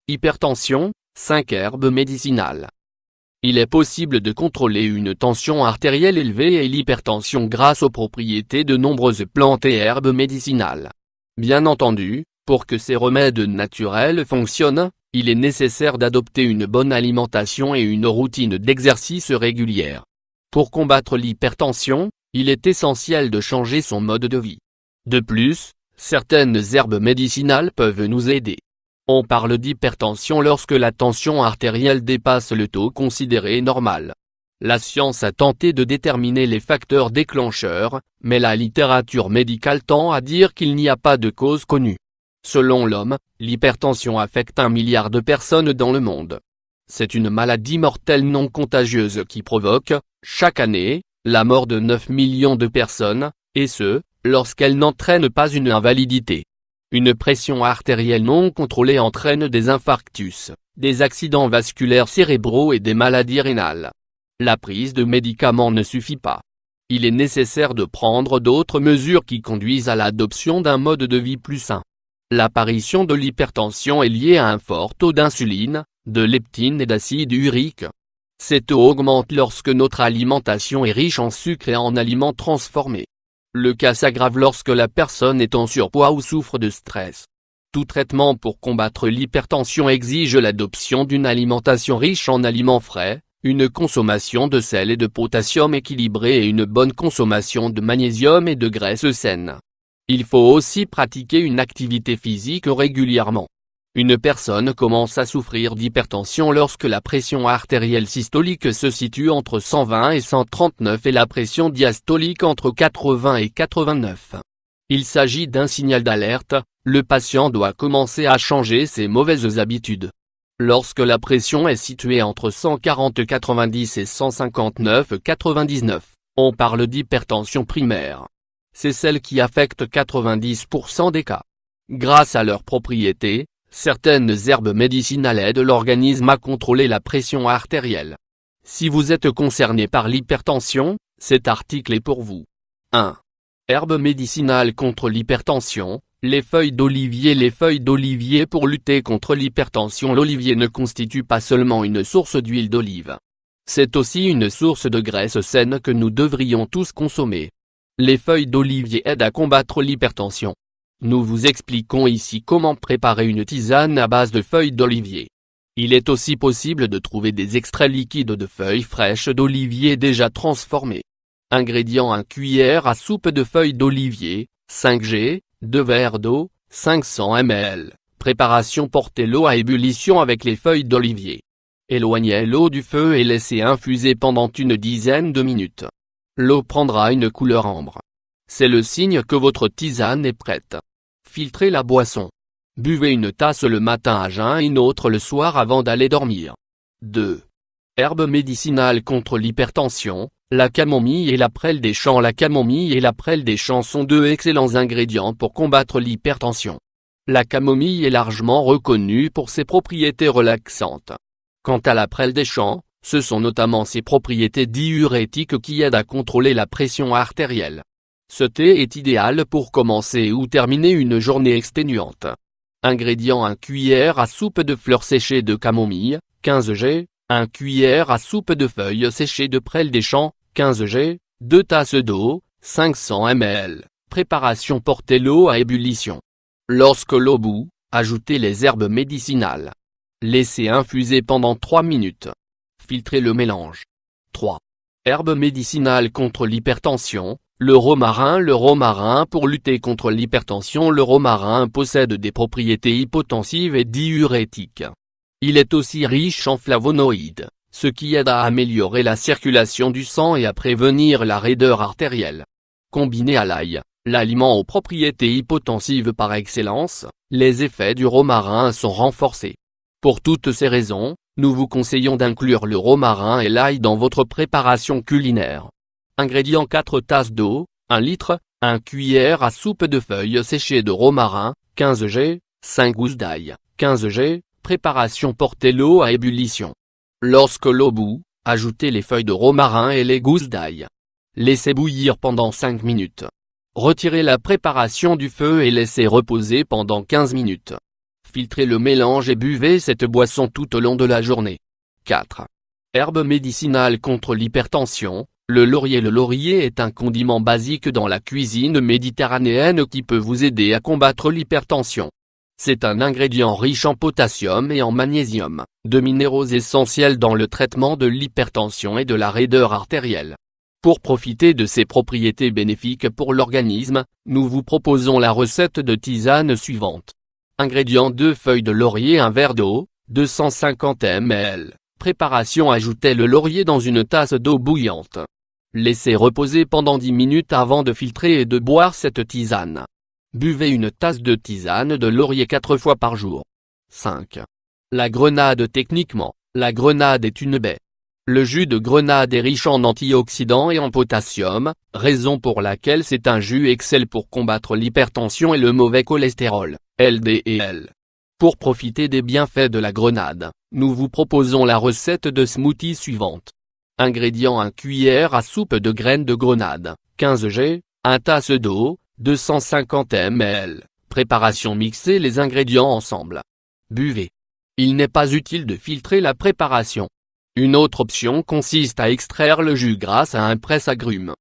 Hypertension, 5 herbes médicinales. Il est possible de contrôler une tension artérielle élevée et l'hypertension grâce aux propriétés de nombreuses plantes et herbes médicinales. Bien entendu, pour que ces remèdes naturels fonctionnent, il est nécessaire d'adopter une bonne alimentation et une routine d'exercice régulière. Pour combattre l'hypertension, il est essentiel de changer son mode de vie. De plus, certaines herbes médicinales peuvent nous aider. On parle d'hypertension lorsque la tension artérielle dépasse le taux considéré normal. La science a tenté de déterminer les facteurs déclencheurs, mais la littérature médicale tend à dire qu'il n'y a pas de cause connue. Selon l'homme, l'hypertension affecte 1 milliard de personnes dans le monde. C'est une maladie mortelle non contagieuse qui provoque, chaque année, la mort de 9 millions de personnes, et ce, lorsqu'elle n'entraîne pas une invalidité. Une pression artérielle non contrôlée entraîne des infarctus, des accidents vasculaires cérébraux et des maladies rénales. La prise de médicaments ne suffit pas. Il est nécessaire de prendre d'autres mesures qui conduisent à l'adoption d'un mode de vie plus sain. L'apparition de l'hypertension est liée à un fort taux d'insuline, de leptine et d'acide urique. Ces taux augmentent lorsque notre alimentation est riche en sucre et en aliments transformés. Le cas s'aggrave lorsque la personne est en surpoids ou souffre de stress. Tout traitement pour combattre l'hypertension exige l'adoption d'une alimentation riche en aliments frais, une consommation de sel et de potassium équilibrée et une bonne consommation de magnésium et de graisses saines. Il faut aussi pratiquer une activité physique régulièrement. Une personne commence à souffrir d'hypertension lorsque la pression artérielle systolique se situe entre 120 et 139 et la pression diastolique entre 80 et 89. Il s'agit d'un signal d'alerte, le patient doit commencer à changer ses mauvaises habitudes. Lorsque la pression est située entre 140/90 et 159/99, on parle d'hypertension primaire. C'est celle qui affecte 90% des cas. Grâce à leurs propriétés, certaines herbes médicinales aident l'organisme à contrôler la pression artérielle. Si vous êtes concerné par l'hypertension, cet article est pour vous. 1. Herbes médicinales contre l'hypertension, les feuilles d'olivier. Les feuilles d'olivier pour lutter contre l'hypertension. L'olivier ne constitue pas seulement une source d'huile d'olive. C'est aussi une source de graisse saine que nous devrions tous consommer. Les feuilles d'olivier aident à combattre l'hypertension. Nous vous expliquons ici comment préparer une tisane à base de feuilles d'olivier. Il est aussi possible de trouver des extraits liquides de feuilles fraîches d'olivier déjà transformées. Ingrédients: 1 cuillère à soupe de feuilles d'olivier, 5 g, 2 verres d'eau, 500 ml. Préparation: portez l'eau à ébullition avec les feuilles d'olivier. Éloignez l'eau du feu et laissez infuser pendant une dizaine de minutes. L'eau prendra une couleur ambre. C'est le signe que votre tisane est prête. Filtrez la boisson. Buvez une tasse le matin à jeun et une autre le soir avant d'aller dormir. 2. Herbes médicinales contre l'hypertension, la camomille et la prêle des champs. La camomille et la prêle des champs sont deux excellents ingrédients pour combattre l'hypertension. La camomille est largement reconnue pour ses propriétés relaxantes. Quant à la prêle des champs, ce sont notamment ses propriétés diurétiques qui aident à contrôler la pression artérielle. Ce thé est idéal pour commencer ou terminer une journée exténuante. Ingrédients: 1 cuillère à soupe de fleurs séchées de camomille, 15 g, 1 cuillère à soupe de feuilles séchées de prêle des champs, 15 g, 2 tasses d'eau, 500 ml. Préparation: portez l'eau à ébullition. Lorsque l'eau bout, ajoutez les herbes médicinales. Laissez infuser pendant 3 minutes. Filtrez le mélange. 3. Herbes médicinales contre l'hypertension. Le romarin. Le romarin. Pour lutter contre l'hypertension, le romarin possède des propriétés hypotensives et diurétiques. Il est aussi riche en flavonoïdes, ce qui aide à améliorer la circulation du sang et à prévenir la raideur artérielle. Combiné à l'ail, l'aliment aux propriétés hypotensives par excellence, les effets du romarin sont renforcés. Pour toutes ces raisons, nous vous conseillons d'inclure le romarin et l'ail dans votre préparation culinaire. Ingrédients: 4 tasses d'eau, 1 litre, 1 cuillère à soupe de feuilles séchées de romarin, 15 g, 5 gousses d'ail, 15 g. Préparation: portez l'eau à ébullition. Lorsque l'eau bout, ajoutez les feuilles de romarin et les gousses d'ail. Laissez bouillir pendant 5 minutes. Retirez la préparation du feu et laissez reposer pendant 15 minutes. Filtrez le mélange et buvez cette boisson tout au long de la journée. 4. Herbe médicinale contre l'hypertension. Le laurier est un condiment basique dans la cuisine méditerranéenne qui peut vous aider à combattre l'hypertension. C'est un ingrédient riche en potassium et en magnésium, deux minéraux essentiels dans le traitement de l'hypertension et de la raideur artérielle. Pour profiter de ces propriétés bénéfiques pour l'organisme, nous vous proposons la recette de tisane suivante. Ingrédients: 2 feuilles de laurier, 1 verre d'eau, 250 ml. Préparation: ajoutez le laurier dans une tasse d'eau bouillante. Laissez reposer pendant 10 minutes avant de filtrer et de boire cette tisane. Buvez une tasse de tisane de laurier 4 fois par jour. 5. La grenade. Techniquement, la grenade est une baie. Le jus de grenade est riche en antioxydants et en potassium, raison pour laquelle c'est un jus excellent pour combattre l'hypertension et le mauvais cholestérol, LDL. Pour profiter des bienfaits de la grenade, nous vous proposons la recette de smoothie suivante. Ingrédients: 1 cuillère à soupe de graines de grenade, 15 g, 1 tasse d'eau, 250 ml. Préparation: mixez les ingrédients ensemble. Buvez. Il n'est pas utile de filtrer la préparation. Une autre option consiste à extraire le jus grâce à un presse-agrumes.